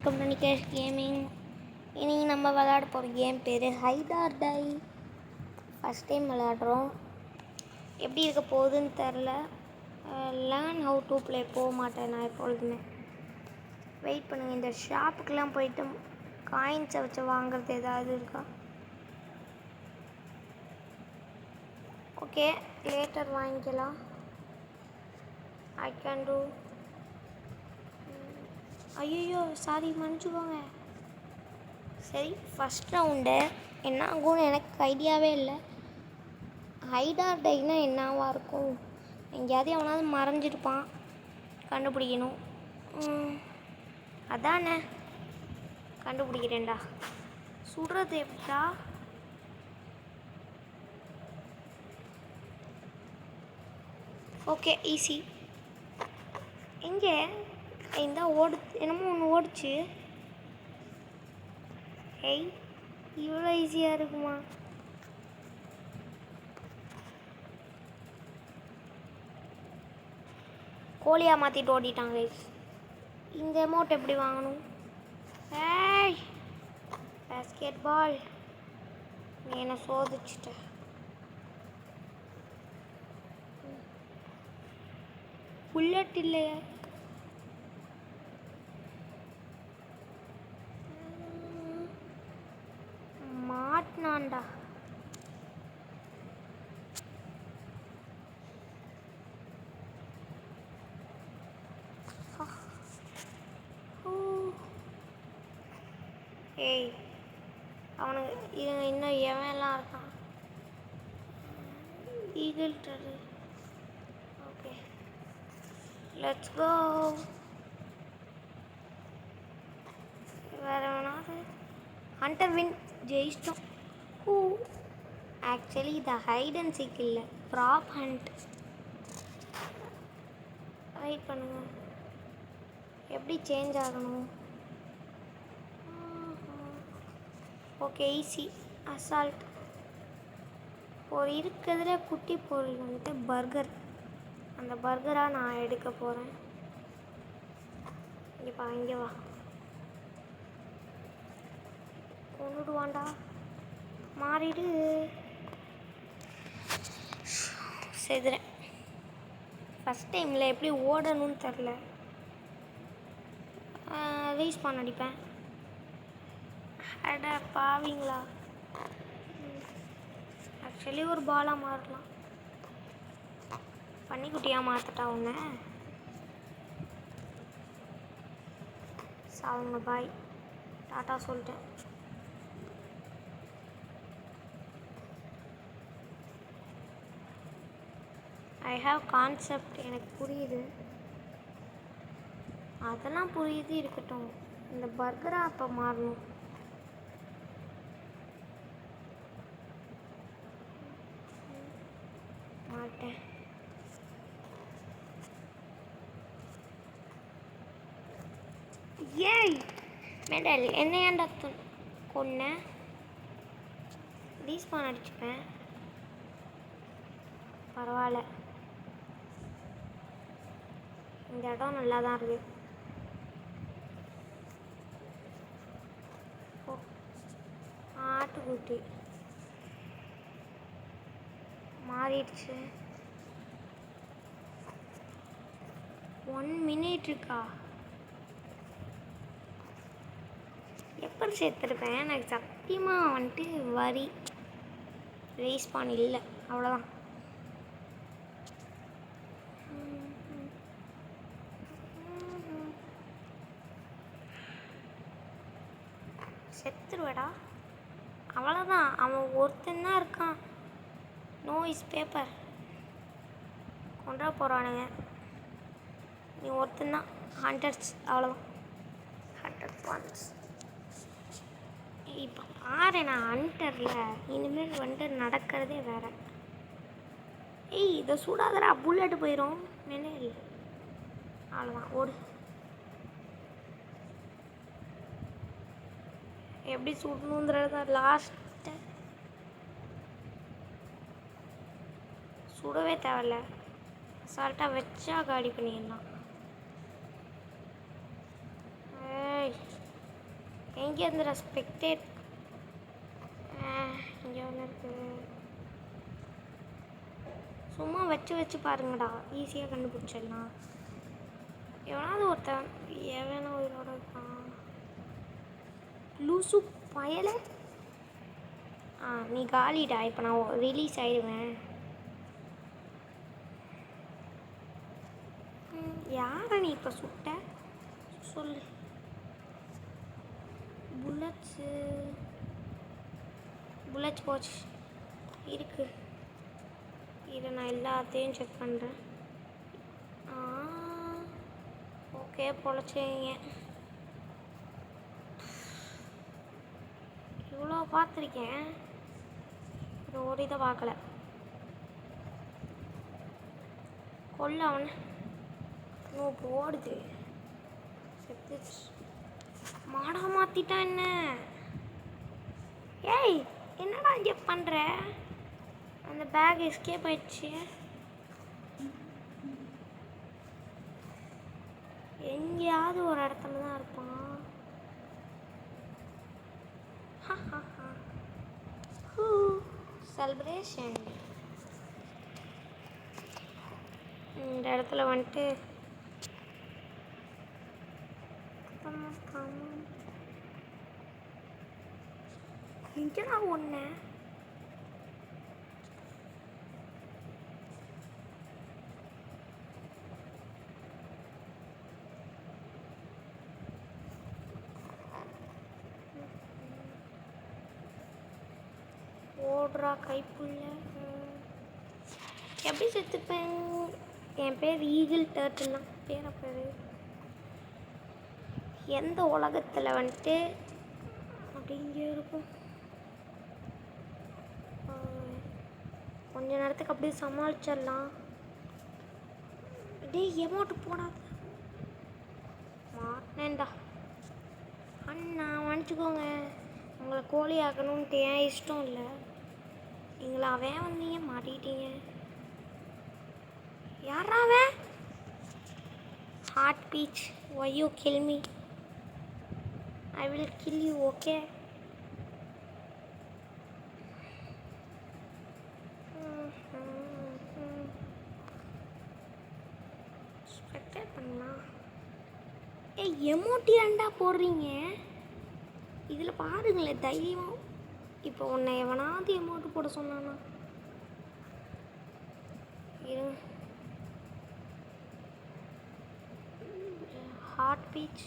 Communication gaming. இனி நம்ம விளையாட போகிற கேம் பேர் hide or die. First time விளையாடுறோம், எப்படி இருக்க போகுதுன்னு தெரில. லேர்ன் ஹவு டு ப்ளே போக மாட்டேன் நான் எப்பொழுதுமே. வெயிட் பண்ணுங்கள், இந்த ஷாப்புக்கெலாம் போயிட்டு காயின்ஸை வச்சு வாங்குறது ஏதாவது இருக்கா? ஓகே, லேட்டர் வாங்கிக்கலாம். I can do. ஐயோ சாரி, மன்னிச்சுக்கோங்க. சரி, ஃபஸ்ட் ரவுண்டு என்ன ஆகும்னு எனக்கு ஐடியாவே இல்லை. ஹைட் ஆர் டைனா என்னவா இருக்கும்? எங்கேயாவது எவனாவது மறைஞ்சிருப்பான், கண்டுபிடிக்கணும். அதானே, கண்டுபிடிக்கிறேன்டா. சுடுறது எப்படா? Okay, easy. எங்கே இந்த ஓடு என்னமோ ஒன்று ஓடிச்சு. ஏய், இவ்வளோ ஈஸியாக இருக்குமா? கோழியாக மாற்றிட்டு ஓடிட்டாங்க. இந்த அமௌண்ட் எப்படி வாங்கணும்? ஏய், பேஸ்கெட் பால், நீ என்ன சோதிச்சுட்ட. புல்லட் இல்லையா? மாட்டினான்டா. ஏய், அவனுக்கு இன்னும் எவன்லாம் இருக்கான்? ஈகிள் டரு. Okay, let's go. வேறு வேணாது. ஹண்டர் வின், ஜெயிச்சிட்டோம். ஆக்சுவலி இது ஹைட் அண்ட் சீக் இல்லை, ப்ராப் ஹண்ட். வெயிட் பண்ணுங்க, எப்படி சேஞ்ச் ஆகணும்? Okay, easy. அசால்ட். ஒரு இருக்கிறதுல குட்டி பொருள் வந்துட்டு பர்கர். அந்த பர்கராக நான் எடுக்க போகிறேன். இங்கேப்பா, இங்கே வா. கொண்டுடுவான்டா, மாறிடு. செதுறேன். ஃபஸ்ட் டைமில் எப்படி ஓடணும்னு தெரில. ரீஸ்பான் அடிப்பேன். அட பாவீங்களா. ஆக்சுவலி ஒரு பாலாக மாறலாம். பன்னிக்குட்டியாக மாற்றிட்டா ஒன்று. சாவுங்க, பாய், டாட்டா சொல்லிட்டேன். ஐ ஹாவ் கான்செப்ட், எனக்கு புரியுது, அதெல்லாம் புரியுது, இருக்கட்டும். இந்த பர்கராக அப்போ மாறணும். மாட்டேன். ஏய் மெடல், என்ன ஏன்டா கொன்ன? ரீஸ்பான் அடிச்சுப்பேன், பரவாயில்ல. இந்த இடம் நல்லா தான் இருக்குது. ஆட்டுக்குட்டி மாறிடுச்சு. 1 மினிட் இருக்கா? எப்படி சேர்த்துருப்பேன்? எனக்கு சத்தியமாக வந்துட்டு வரி ரீஸ்பான் இல்லை, அவ்வளோதான். செத்துருவேடா, அவ்வளோதான். அவன் ஒருத்தன் தான் இருக்கான். No is paper. கொண்டா போகிறானுங்க. நீ ஒருத்தன் தான். ஹண்ட்ரட்ஸ், அவ்வளோதான். 100 ஒன்ஸ். இப்போ பாரு, நான் ஹண்டரில் இனிமேல் வந்துட்டு நடக்கிறதே வேறு. ஏய், இதை சூடாதரா, புல்லட்டு போயிடும். மெனல், அவ்வளோதான், ஓடு. எப்படி சுடணுங்கிறது தான் லாஸ்ட்டு. சுடவே தேவையில்ல, அசால்ட்டாக வச்சா காலி பண்ணிடலாம். ஏய், இங்கே இந்த ரெஸ்பெக்டட் இங்கே ஒன்று இருக்குது. சும்மா வச்சு பாருங்கடா, ஈஸியாக கண்டுபிடிச்சிடலாம். எவனாவது ஒருத்தன் எவனா உயிரோட இருக்கான்? லூசு பயல. நீ காலிடா, இப்போ நான் ரிலீஸ் ஆயிடுவேன். யாரை நீ இப்போ சுட்ட சொல்லு. புல்லட்ஸ் போச்சு இருக்கு. இதை நான் எல்லாத்தையும் செக் பண்ணுறேன். ஓகே, பொழைச்சிங்க. இவ்வளோ பார்த்துருக்கேன், ஒரு இதை பார்க்கல. கொல்ல அவனை போடுது. செத்துச்சு. மாடா மாற்றிட்டா என்ன? ஏய், என்னடா இங்கே பண்ணுற? அந்த பேக் எஸ்கேப் ஆயிடுச்சு. எங்கேயாவது ஒரு இடத்துல தான் இருப்பான். செலிப்ரேஷன். இந்த இடத்துல வந்துட்டு இங்கடா ஒன்று. ஓடுறா கைப்புள்ள. எப்படி செத்துப்பேன்? என் பேர் ஈகிள் டர்ட்டில்லாம் பேர். எந்த உலகத்தில் வந்துட்டு அப்படிங்க இருக்கும்? கொஞ்ச நேரத்துக்கு அப்படியே சமாளிச்சிடலாம். டேய், எமௌண்ட்டு போடாத. மாட்டேன்டா அண்ணா, மன்னிச்சுக்கோங்க. உங்களை கோழி ஆக்கணுன்ட்டு ஏன் இஷ்டம் இல்லை. நீங்களாவே வந்தீங்க, மாட்டிக்கிட்டீங்க. யாராவே? ஹார்ட் பீச், why you kill me? I will kill you, okay? Spectate பண்ணலாம். ஏய், எமோட்டி ஏன்டா போடுறீங்க? இதில் பாருங்களேன் தைரியம். இப்போ உன்னை எவனாவது எமௌண்ட் போட சொன்னானா? ஹார்ட் பீச்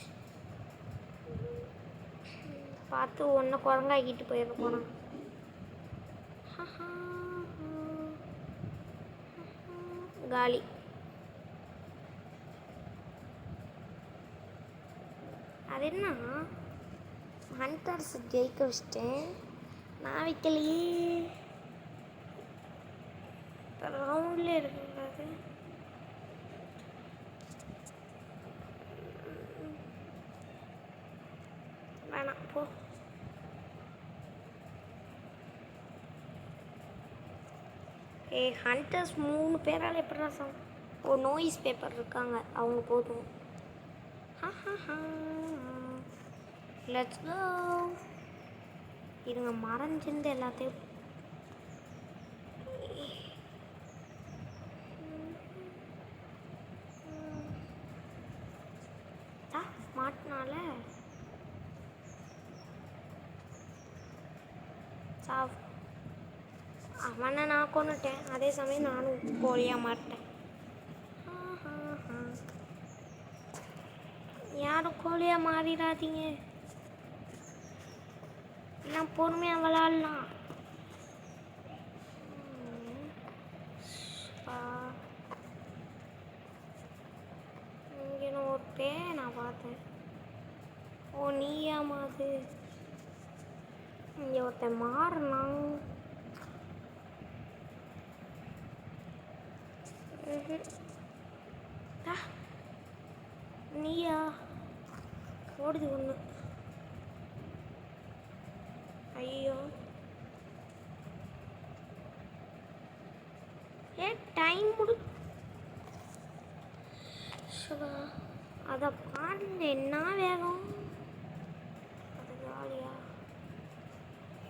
பார்த்து ஒன்றை குரங்காக்கிட்டு போயிட போகிறான். காலி. அது என்ன, ஹண்டர்ஸ் ஜெயிக்க வச்சிட்டேன், நான் வைக்கலையே. ரவுண்டில் இருக்கிறது. வேணாம் போ. ஹண்டர்ஸ் 3 பேரால் எப்படி ரசம்? நோய்ஸ் பேப்பர் இருக்காங்க, அவங்க போதும். Let's go. இருங்க, மறைஞ்சிருந்து எல்லாத்தையும் மாட்டினால சாவ். அவனை நான் கொண்டுட்டேன், அதே சமயம் நானும் கோழியாக மாட்டேன். யாரும் கோழியாக மாறிடாதீங்க, எல்லாம் பொறுமையாக விளாட்லாம். இங்கே ஒரு பேர் நான் பார்த்தேன். நீயாமாது இங்கே ஒருத்தன் மாறினான். நீயா? ஓடுது ஒன்று. ஐயோ, டைம் அதை பாருங்க, என்ன வேகம். அது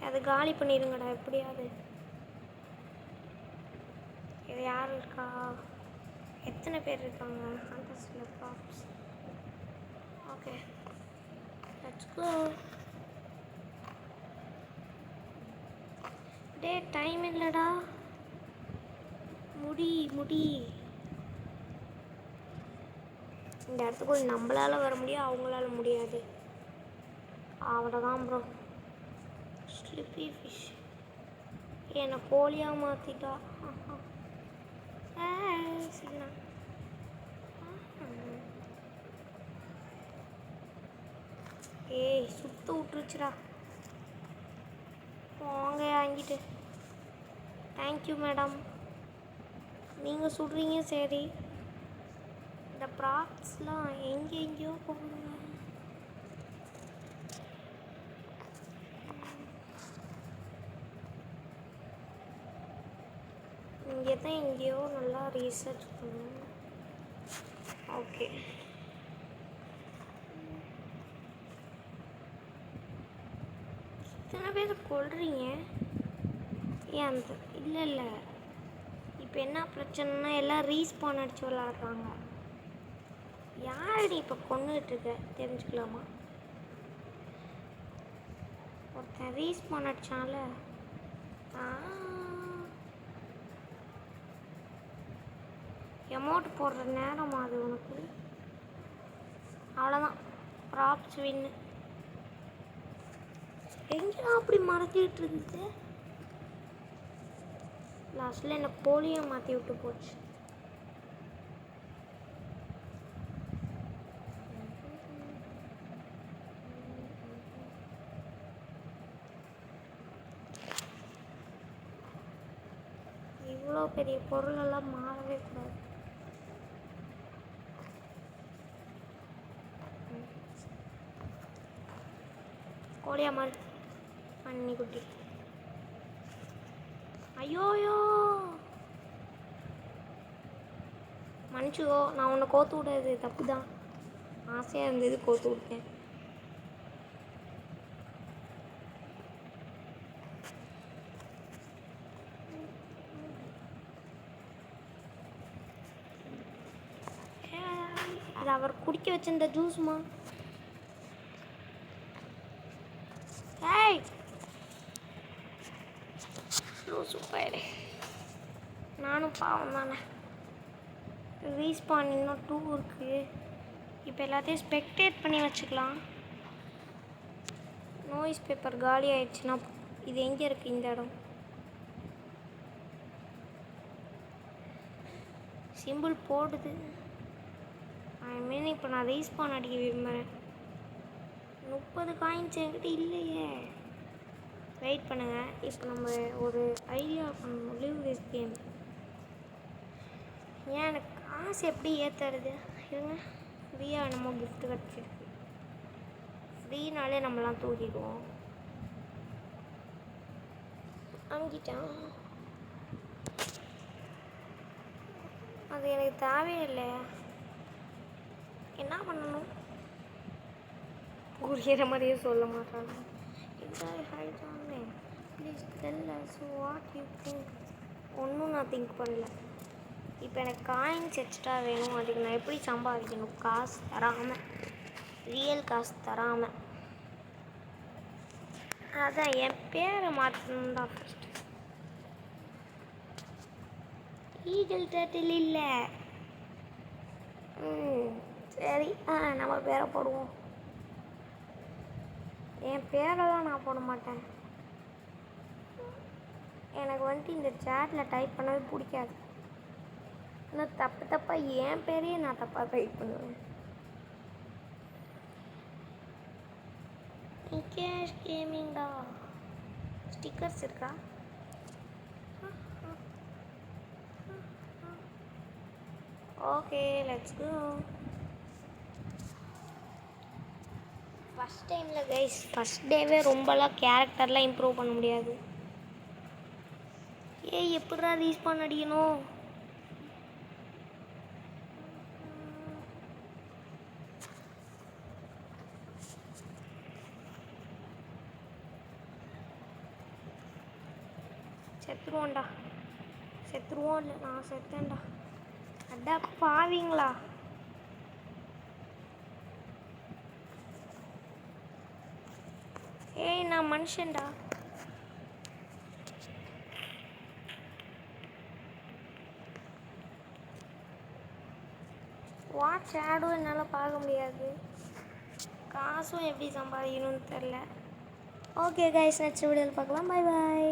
அதை காலி பண்ணிடுங்கடா எப்படியாவது. இது யார் இருக்கா? எத்தனை பேர் இருக்காங்க? ஹண்டர்ஸில் ப்ராப்ஸ். Okay let's go. டே டைம் இல்லைடா. முடி இந்த இடத்துக்குள்ள நம்மளால் வர முடியும், அவங்களால முடியாது. அவ்வளோதான் ப்ரோ. ஸ்லிப்பி ஃபிஷ் என்னை கோழியாக மாற்றிட்டா. சரிண்ணா. ஏய் சுத்த விட்டுருச்சுடா. வாங்க வாங்கிட்டு. Thank you madam. நீங்கள் சுடுறீங்க சரி. இந்த ப்ராப்ஸ்லாம் எங்கெங்கேயோ போகுங்க. இங்கே தான் எங்கேயோ நல்லா ரீசர்ச் பண்ணணும். ஓகே இத்தனை பேர் கொள்றீங்க ஏன்? அந்த இல்லை இப்போ என்ன பிரச்சனைனா எல்லாம் ரீஸ்பான் அடித்து விளாட்றாங்க. யாரடி இப்போ கொண்டுகிட்ருக்க தெரிஞ்சுக்கலாமா? ஒருத்தன் ரீஸ்பான் அடித்தால. எமௌண்ட் போடுற நேரமா அது உனக்கு? அவ்வளோதான், ப்ராப்ஸ் வின்னு. எங்கேயா அப்படி மறந்துட்டு இருந்தது? லாஸ்ட்டில் என்னை கோழியை மாற்றி விட்டு போச்சு. இவ்வளோ பெரிய பொருளெல்லாம் மாறவே கூடாது. கோழியா மாறு பண்ணி குட்டி. ஐயோயோ மன்னிச்சுக்கோ, நான் உன்னை கோத்து விடாது, தப்பு தான். ஆசையாக இருந்தது கோத்து விட்டேன். அது அவர் குடிக்க வச்சிருந்த ஜூஸ்மா. ஏய் சூப்பர். நானும் பாவம் தானே. ரீஸ்பான் இன்னும் 2 இருக்குது. இப்போ எல்லாத்தையும் ஸ்பெக்டேட் பண்ணி வச்சுக்கலாம். நோய்ஸ் பேப்பர் காலி ஆயிடுச்சுன்னா இது எங்கே இருக்குது இந்த இடம்? சிம்பிள் போடுது. ஐ மீன் இப்போ நான் ரீஸ்பான் அடிக்க விரும்புகிறேன். 30 காயின்ஸ் என்கிட்ட இல்லையே. வெயிட் பண்ணுங்கள், இப்போ நம்ம ஒரு ஐடியா பண்ணணும். Live this game. ஏன் எனக்கு காசு எப்படி ஏற்றுறது? இருங்க, ஃப்ரீயாக என்னமோ கிஃப்ட்டு கிடச்சிருக்கு. ஃப்ரீனாலே நம்மலாம் தூக்கிடுவோம். வாங்கிட்டேன். அது எனக்கு தேவையில்லை. என்ன பண்ணணும்? புரியிற மாதிரியே சொல்ல மாட்டாங்க. Please tell us what you think. ஒன்றும் நான் திங்க் பண்ணல. இப்போ எனக்கு காயின்ஸ் எக்ஸ்ட்ரா வேணும். அதுக்கு நான் எப்படி சம்பாதிக்கணும்? காசு தராமல், ரியல் காசு தராமல். அதான் என் பேரை மாற்றணும் தான் ஃபஸ்ட்டு. ஈகிள் டர்ட்டில் இல்லை. சரி, நம்ம பேரை போடுவோம். என் பேரெல்லாம் நான் போட மாட்டேன். எனக்கு வந்துட்டு இந்த சேட்டில் டைப் பண்ணவே பிடிக்காது. இன்னும் தப்பாக என் பேரையே நான் தப்பாக டைப் பண்ணுவேன். கேஷ் கேமிங்கா ஸ்டிக்கர்ஸ் இருக்கா? Okay let's go. ஃபஸ்ட் டைமில் கைஸ், ஃபஸ்ட் டேவே ரொம்பலாம் கேரக்டர்லாம் இம்ப்ரூவ் பண்ண முடியாது. ஏய் எப்படா ரீஸ்பான் அடிக்கணும்? செத்துருவோம்டா. செத்துருவோம் இல்லை, நான் செத்தேன்டா. அடா பாவீங்களா. ஏய் நான் மனுஷன்டா. வாட்ச் ஆடும் என்னால் பார்க்க முடியாது. காசும் எப்படி சம்பாதிக்கணும்னு தெரில. ஓகே கைஸ், நெக்ஸ்ட் வீடியோவில் பார்க்கலாம். Bye bye.